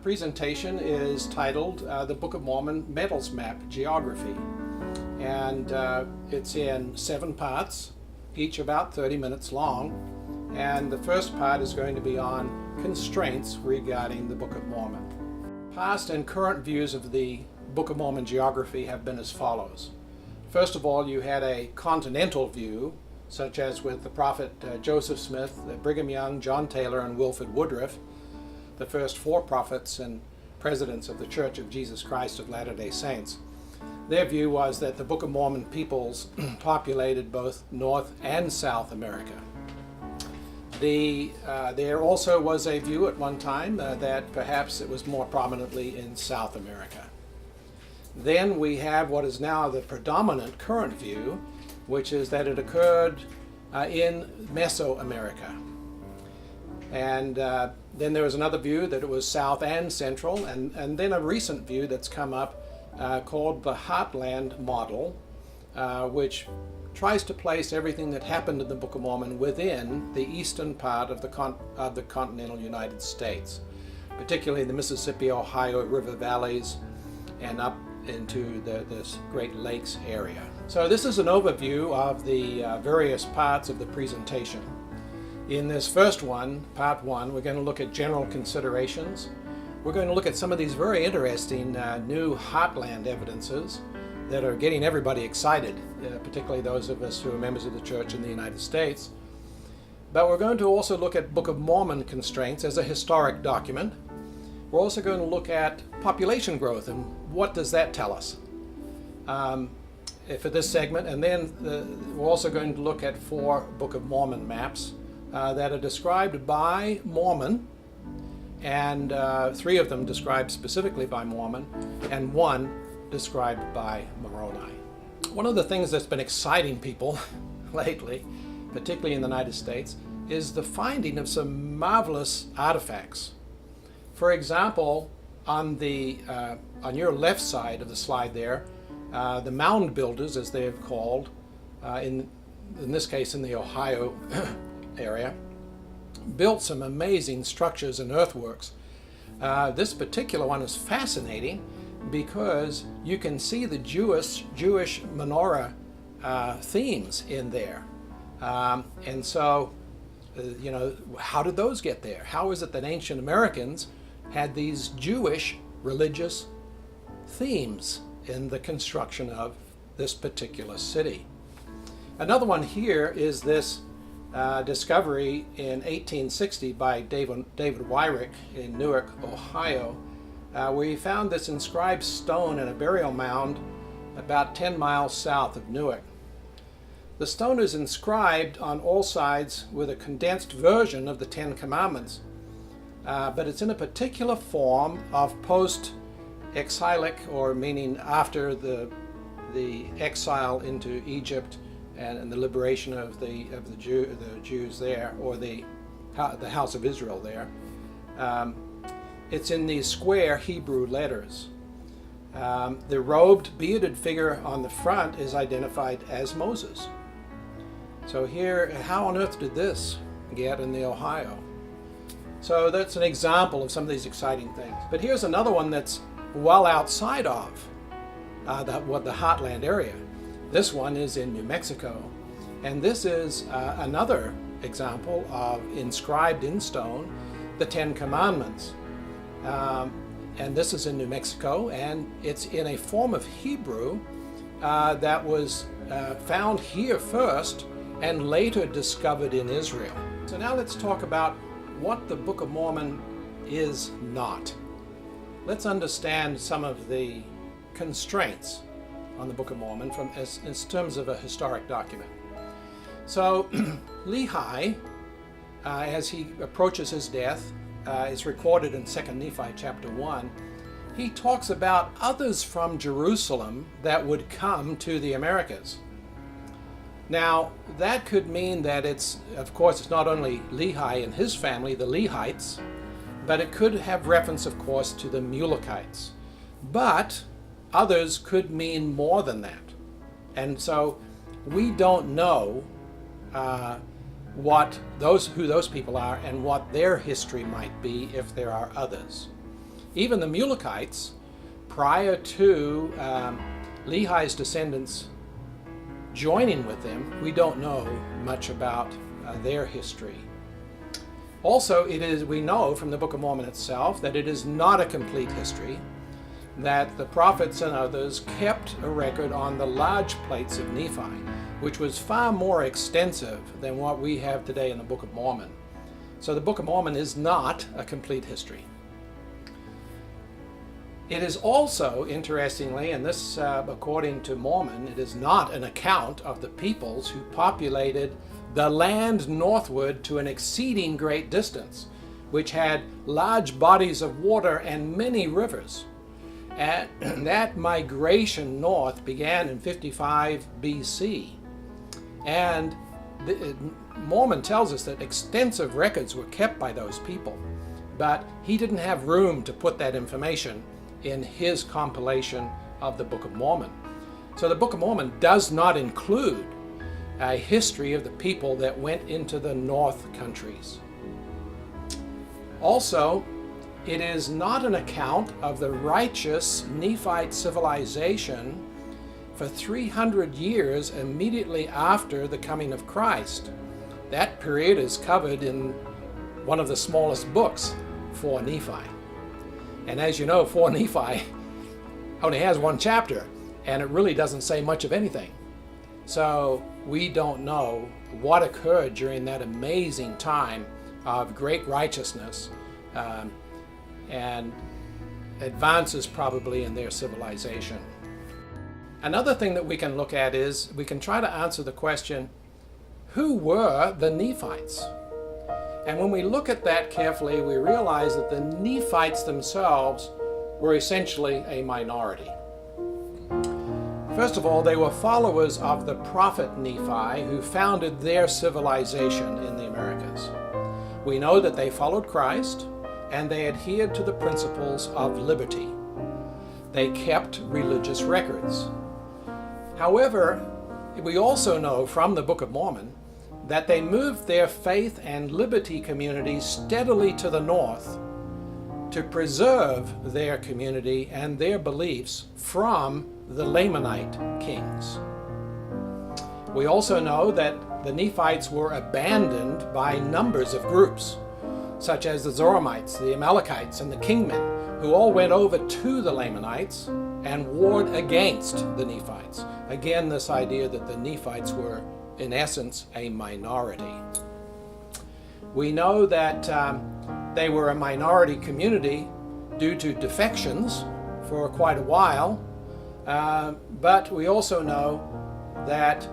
presentation is titled the Book of Mormon Metals Map Geography, and it's in 7 parts, each about 30 minutes long, and the first part is going to be on constraints regarding the Book of Mormon. Past and current views of the Book of Mormon geography have been as follows. First of all, you had a continental view, such as with the prophet Joseph Smith, Brigham Young, John Taylor, and Wilford Woodruff, the first 4 prophets and presidents of the Church of Jesus Christ of Latter-day Saints. Their view was that the Book of Mormon peoples populated both North and South America. There also was a view at one time that perhaps it was more prominently in South America. Then we have what is now the predominant current view, which is that it occurred in Mesoamerica. And then there was another view that it was South and Central, and then a recent view that's come up called the Heartland Model, which tries to place everything that happened in the Book of Mormon within the eastern part of the continental United States, particularly the Mississippi, Ohio River valleys, and up into this Great Lakes area. So this is an overview of the various parts of the presentation. In this first one, part 1, we're going to look at general considerations. We're going to look at some of these very interesting new heartland evidences that are getting everybody excited, particularly those of us who are members of the church in the United States. But we're going to also look at Book of Mormon constraints as a historic document. We're also going to look at population growth and what does that tell us for this segment. And then we're also going to look at 4 Book of Mormon maps that are described by Mormon, and 3 of them described specifically by Mormon, and 1 described by Moroni. One of the things that's been exciting people lately, particularly in the United States, is the finding of some marvelous artifacts. For example, on your left side of the slide there, the mound builders, as they have called, in this case in the Ohio area, built some amazing structures and earthworks. This particular one is fascinating because you can see the Jewish menorah themes in there. And so, how did those get there? How is it that ancient Americans had these Jewish religious themes in the construction of this particular city? Another one here is this discovery in 1860 by David Wyrick in Newark, Ohio, where he found this inscribed stone in a burial mound about 10 miles south of Newark. The stone is inscribed on all sides with a condensed version of the 10 Commandments, but it's in a particular form of post-exilic, or meaning after the exile into Egypt and the liberation of the Jews there, or the house of Israel there. It's in these square Hebrew letters. The robed, bearded figure on the front is identified as Moses. So here, how on earth did this get in the Ohio? So that's an example of some of these exciting things. But here's another one that's well outside of the heartland area. This one is in New Mexico, and this is another example of inscribed in stone the 10 Commandments. And this is in New Mexico, and it's in a form of Hebrew that was found here first and later discovered in Israel. So now let's talk about what the Book of Mormon is not. Let's understand some of the constraints on the Book of Mormon in terms of a historic document. So Lehi, as he approaches his death, is recorded in 2 Nephite chapter 1. He talks about others from Jerusalem that would come to the Americas. Now, that could mean that it's not only Lehi and his family, the Lehites, but it could have reference, of course, to the Mulekites. But others could mean more than that. And so we don't know who those people are and what their history might be if there are others. even the Mulekites, prior to Lehi's descendants joining with them, we don't know much about their history. Also, we know from the Book of Mormon itself that it is not a complete history, that the prophets and others kept a record on the large plates of Nephi, which was far more extensive than what we have today in the Book of Mormon. So the Book of Mormon is not a complete history. It is also, interestingly, and this according to Mormon, it is not an account of the peoples who populated the land northward to an exceeding great distance, which had large bodies of water and many rivers. And that migration north began in 55 BC. And Mormon tells us that extensive records were kept by those people, but he didn't have room to put that information in his compilation of the Book of Mormon. So the Book of Mormon does not include a history of the people that went into the north countries. Also, it is not an account of the righteous Nephite civilization for 300 years immediately after the coming of Christ. That period is covered in one of the smallest books, 4 Nephi. And as you know, 4 Nephi only has one chapter, and it really doesn't say much of anything. So we don't know what occurred during that amazing time of great righteousness and advances probably in their civilization. Another thing that we can look at is we can try to answer the question, who were the Nephites? And when we look at that carefully, we realize that the Nephites themselves were essentially a minority. First of all, they were followers of the prophet Nephi, who founded their civilization in the Americas. We know that they followed Christ, and they adhered to the principles of liberty. They kept religious records. However, we also know from the Book of Mormon that they moved their faith and liberty communities steadily to the north to preserve their community and their beliefs from the Lamanite kings. We also know that the Nephites were abandoned by numbers of groups, such as the Zoramites, the Amalekites, and the Kingmen, who all went over to the Lamanites and warred against the Nephites. Again, this idea that the Nephites were, in essence, a minority. We know that they were a minority community due to defections for quite a while, but we also know that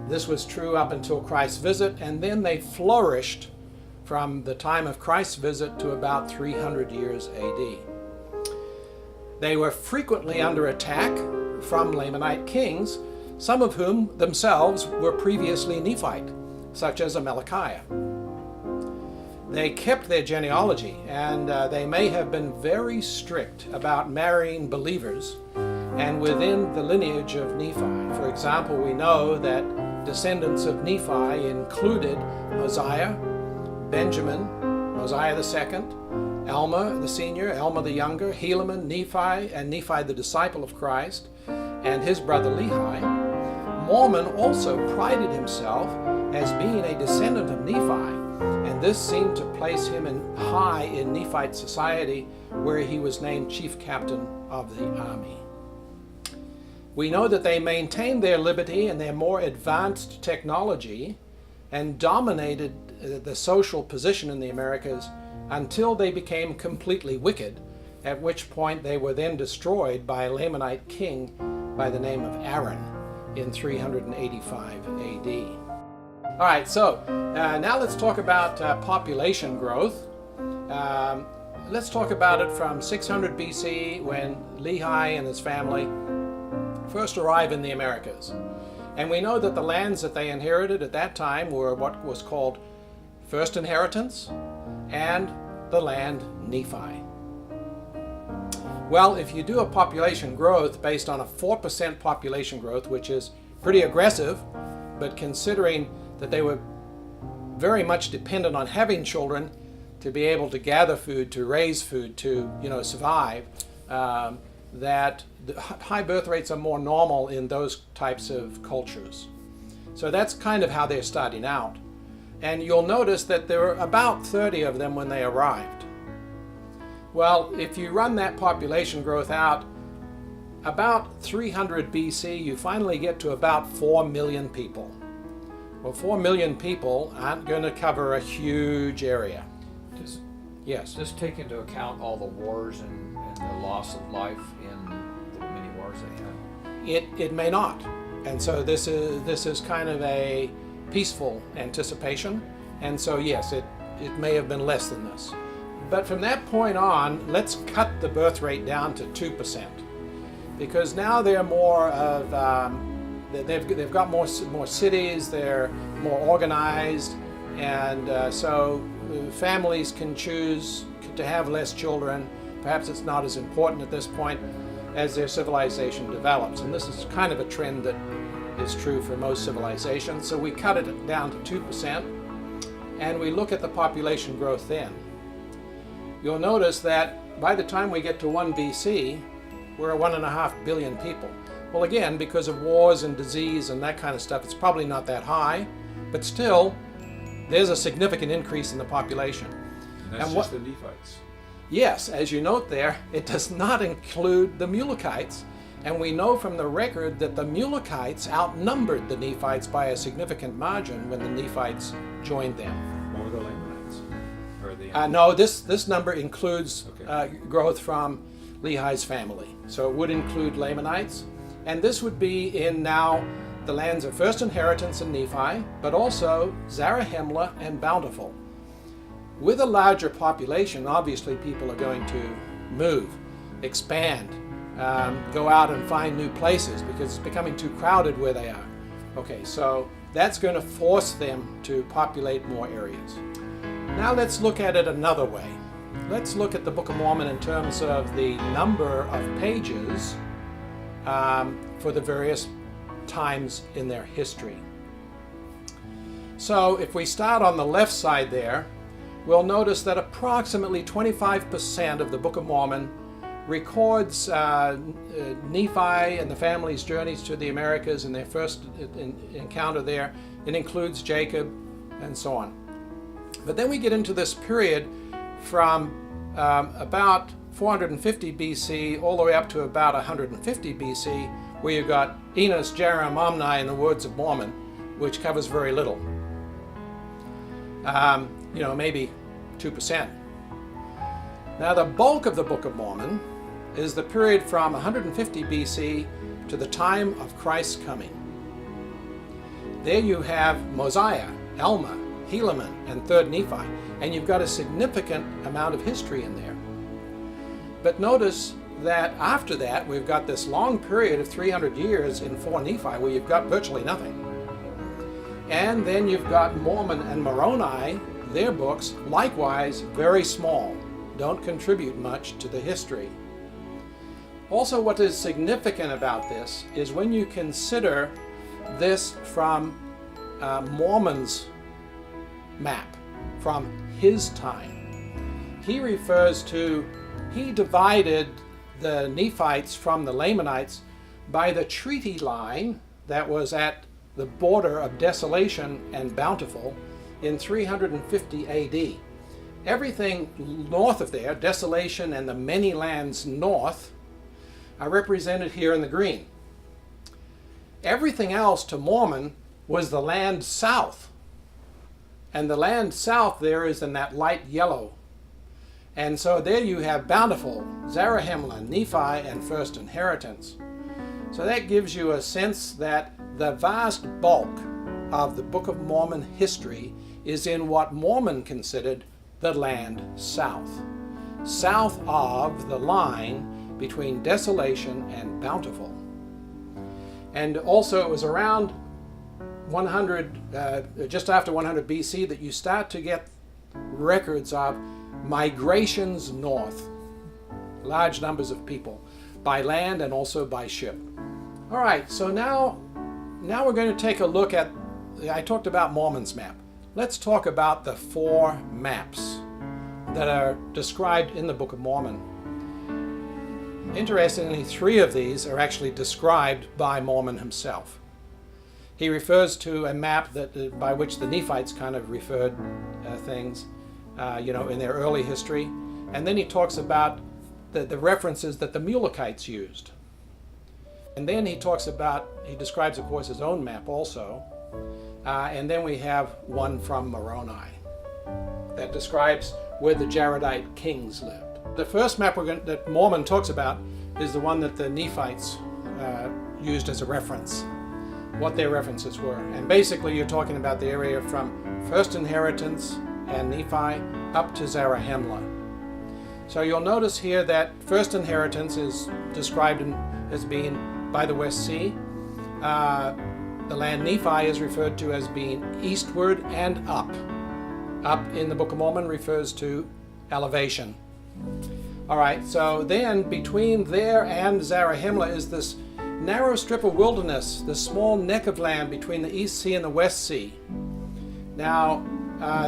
this was true up until Christ's visit, and then they flourished from the time of Christ's visit to about 300 years AD. They were frequently under attack from Lamanite kings, some of whom themselves were previously Nephite, such as Amalickiah. They kept their genealogy, and they may have been very strict about marrying believers and within the lineage of Nephi. For example, we know that descendants of Nephi included Mosiah, Benjamin, Mosiah II, Alma the senior, Alma the younger, Helaman, Nephi, and Nephi the disciple of Christ, and his brother Lehi. Mormon also prided himself as being a descendant of Nephi, and this seemed to place him high in Nephite society, where he was named chief captain of the army. We know that they maintained their liberty and their more advanced technology and dominated the social position in the Americas until they became completely wicked, at which point they were then destroyed by a Lamanite king by the name of Aaron in 385 AD. All right, so now let's talk about population growth. Let's talk about it from 600 BC, when Lehi and his family first arrived in the Americas. And we know that the lands that they inherited at that time were what was called First Inheritance and the land Nephi. Well, if you do a population growth based on a 4% population growth, which is pretty aggressive, but considering that they were very much dependent on having children to be able to gather food, to raise food, to survive, that the high birth rates are more normal in those types of cultures. So that's kind of how they're starting out. And you'll notice that there were about 30 of them when they arrived. Well, if you run that population growth out, about 300 BC, you finally get to about 4 million people. Well, 4 million people aren't going to cover a huge area. Yes. Does this take into account all the wars and the loss of life in the many wars they had? It may not. And so this is kind of a peaceful anticipation. And so yes, it may have been less than this. But from that point on, let's cut the birth rate down to 2%. Because now they're more of, they've got more cities, they're more organized, and so families can choose to have less children. Perhaps it's not as important at this point as their civilization develops. And this is kind of a trend that is true for most civilizations. So we cut it down to 2%, and we look at the population growth then. You'll notice that by the time we get to 1 BC, we're 1.5 billion people. Well, again, because of wars and disease and that kind of stuff, it's probably not that high, but still, there's a significant increase in the population. And that's just the Nephites. Yes, as you note there, it does not include the Mulekites, and we know from the record that the Mulekites outnumbered the Nephites by a significant margin when the Nephites joined them. Or the Lamanites? Or No, this number includes Okay. growth from Lehi's family. So it would include Lamanites, and this would be in now the lands of First Inheritance and Nephi, but also Zarahemla and Bountiful. With a larger population, obviously people are going to move, expand, go out and find new places because it's becoming too crowded where they are. Okay, so that's going to force them to populate more areas. Now let's look at it another way. Let's look at the Book of Mormon in terms of the number of pages for the various times in their history. So if we start on the left side there, we'll notice that approximately 25% of the Book of Mormon records Nephi and the family's journeys to the Americas and their first encounter there. It includes Jacob and so on. But then we get into this period from about 450 BC all the way up to about 150 BC, where you've got Enos, Jerem, Omni, and the Words of Mormon, which covers very little. Maybe 2%. Now the bulk of the Book of Mormon is the period from 150 BC to the time of Christ's coming. There you have Mosiah, Alma, Helaman, and 3rd Nephi, and you've got a significant amount of history in there. But notice that after that, we've got this long period of 300 years in 4 Nephi where you've got virtually nothing. And then you've got Mormon and Moroni, their books, likewise very small, don't contribute much to the history. Also, what is significant about this is when you consider this from Mormon's map, from his time. He divided the Nephites from the Lamanites by the treaty line that was at the border of Desolation and Bountiful in 350 AD. Everything north of there, Desolation and the many lands north, are represented here in the green. Everything else to Mormon was the land south. And the land south there is in that light yellow. And so there you have Bountiful, Zarahemla, Nephi, and First Inheritance. So that gives you a sense that the vast bulk of the Book of Mormon history is in what Mormon considered the land south. South of the line between Desolation and Bountiful. And also it was around 100, just after 100 BC that you start to get records of migrations north. Large numbers of people by land and also by ship. All right, so now we're going to take a look at, I talked about Mormon's map. Let's talk about the 4 maps that are described in the Book of Mormon. Interestingly, 3 of these are actually described by Mormon himself. He refers to a map that by which the Nephites kind of referred things, in their early history. And then he talks about the references that the Mulekites used. And then he describes, of course, his own map also. And then we have one from Moroni that describes where the Jaredite kings lived. The first map that Mormon talks about is the one that the Nephites used as a reference, what their references were. And basically you're talking about the area from First Inheritance and Nephi up to Zarahemla. So you'll notice here that First Inheritance is described as being by the West Sea. The land Nephi is referred to as being eastward and up. Up in the Book of Mormon refers to elevation. All right, so then between there and Zarahemla is this narrow strip of wilderness, this small neck of land between the East Sea and the West Sea. Now,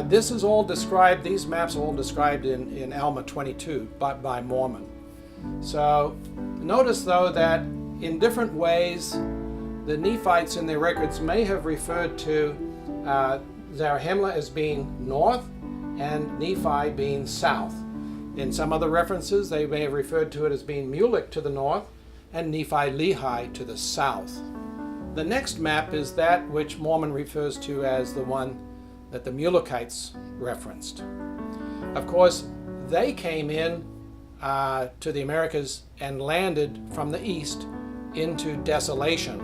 this is all described, these maps are all described in Alma 22 by Mormon. So notice though that in different ways the Nephites in their records may have referred to Zarahemla as being north and Nephi being south. In some other references they may have referred to it as being Mulek to the north and Nephi-Lehi to the south. The next map is that which Mormon refers to as the one that the Mulekites referenced. Of course, they came in to the Americas and landed from the east into Desolation.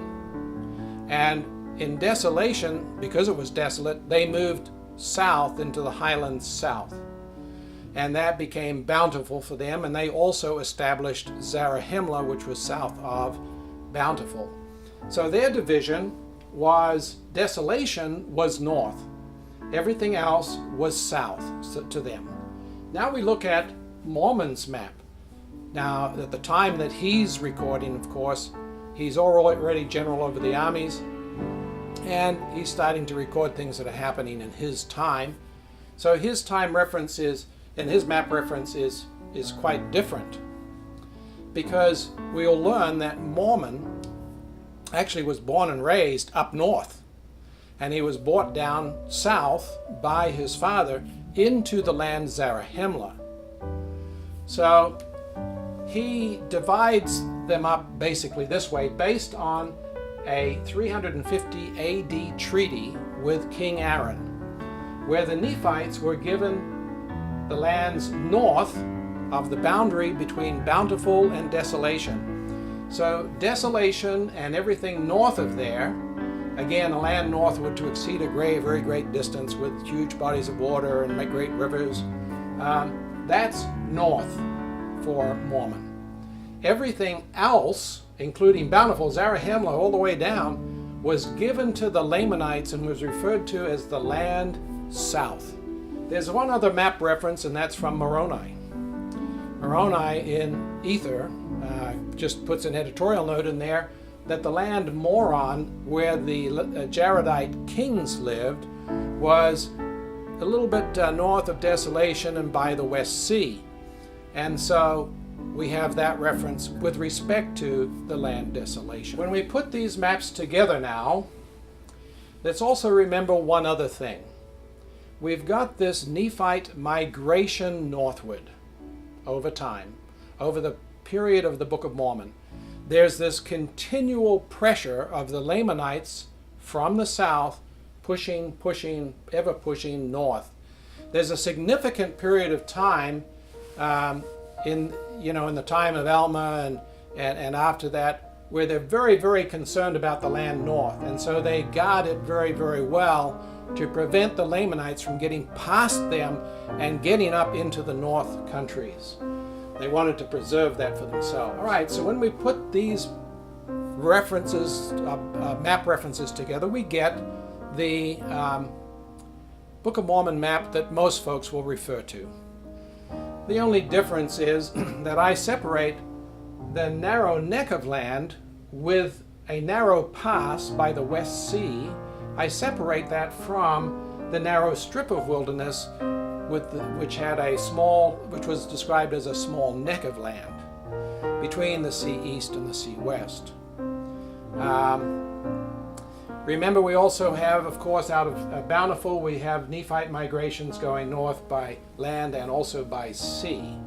And in Desolation, because it was desolate, they moved south into the highlands south. And that became Bountiful for them, and they also established Zarahemla, which was south of Bountiful. So their division was Desolation was north. Everything else was south to them. Now we look at Mormon's map. Now, at the time that he's recording, of course, he's already general over the armies, and he's starting to record things that are happening in his time. So his time reference is, and his map reference is quite different, because we'll learn that Mormon actually was born and raised up north, and he was brought down south by his father into the land Zarahemla. So he divides them up basically this way, based on a 350 AD treaty with King Aaron, where the Nephites were given the lands north of the boundary between Bountiful and Desolation. So Desolation and everything north of there, again, a land northward to exceed a very great distance with huge bodies of water and great rivers, that's north for Mormon. Everything else, including Bountiful, Zarahemla, all the way down, was given to the Lamanites and was referred to as the land south. There's one other map reference, and that's from Moroni. Moroni in Ether just puts an editorial note in there that the land Moron, where the Jaredite kings lived, was a little bit north of Desolation and by the West Sea. And so we have that reference with respect to the land Desolation. When we put these maps together now, let's also remember one other thing. We've got this Nephite migration northward over time, over the period of the Book of Mormon. There's this continual pressure of the Lamanites from the south pushing, ever pushing north. There's a significant period of time in the time of Alma and after that, where they're very concerned about the land north. And so they guard it very well to prevent the Lamanites from getting past them and getting up into the north countries. They wanted to preserve that for themselves. All right, so when we put these references, map references together, we get the Book of Mormon map that most folks will refer to. The only difference is that I separate the narrow neck of land with a narrow pass by the West Sea. I separate that from the narrow strip of wilderness which was described as a small neck of land between the sea east and the sea west. Remember, we also have, of course, out of Bountiful, we have Nephite migrations going north by land and also by sea.